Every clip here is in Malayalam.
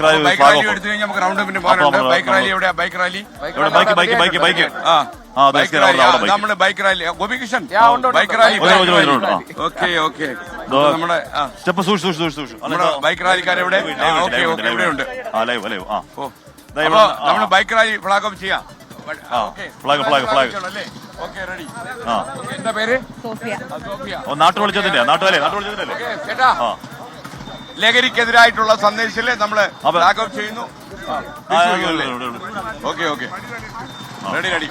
ബൈക്ക് റാലി എടുത്തു കഴിഞ്ഞാൽ നമുക്ക് റൗണ്ട് അപ്പിന് പോകാനുണ്ട്. ബൈക്ക് റാലി എവിടെയാ? ബൈക്ക് റാലി നമ്മുടെ bike rally Gopikrishnan bike rally. Okay okay നമ്മുടെ ബൈക്ക് റാലിക്കാരെവിടെ? ഓക്കെ ഓക്കെ എവിടെയുണ്ട്? നമ്മള് ബൈക്ക് റാലി ഫ്ലാഗ് ഓഫ് ചെയ്യാം. എന്താ പേര്? ചേട്ടാ, ലഹരിക്കെതിരായിട്ടുള്ള സന്ദേശത്തില് നമ്മള് ഫ്ലാഗ് ഓഫ് ചെയ്യുന്നു. Okay okay ready ready.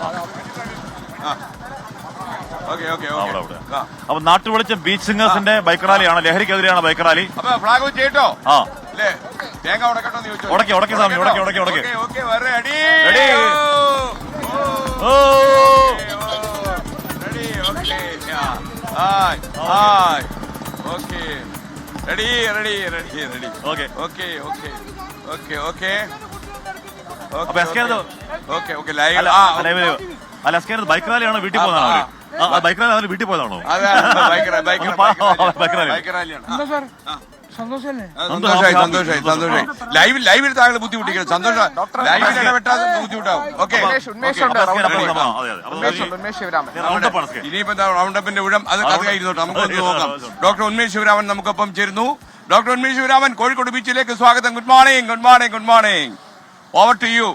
അപ്പൊ നാട്ടുവെളിച്ചം ബീച്ച് സിംഗേഴ്സിന്റെ ബൈക്ക് റാലിയാണ്. ലഹരിക്കെതിരെയാണ് ബൈക്ക് റാലി. അപ്പൊ ഫ്ലാഗ് ഓഫ് ചെയ്യട്ടോ? അല്ലേ? തേങ്ങ ഉടക്കട്ടോ എന്ന് ചോദിച്ചു. ഉടക്കി സ്വാമി, ഉടക്കി. ബൈക്ക് റാലിയാണോ വീട്ടിൽ പോകുന്നതാണോ? ബൈക്ക് റാലി വീട്ടിൽ പോയതാണോ? സന്തോഷായി. ലൈവിൽ താങ്കൾ ബുദ്ധിമുട്ടിക്കണം. സന്തോഷം. ലൈവിൽ ഇടപെട്ടാൽ ബുദ്ധിമുട്ടാവും. ഓക്കെ, ഇനിയിപ്പോ റൗണ്ട് അപ്പിന്റെ ഊഴം അത് കഴിഞ്ഞോട്ടെ, നമുക്കൊന്ന് നോക്കാം. ഡോക്ടർ ഉന്മേഷ് ശിവരാമൻ നമുക്കൊപ്പം ചേരുന്നു. ഡോക്ടർ ഉന്മേഷ് ശിവരാമൻ, കോഴിക്കോട് ബീച്ചിലേക്ക് സ്വാഗതം. Good morning. Over to U.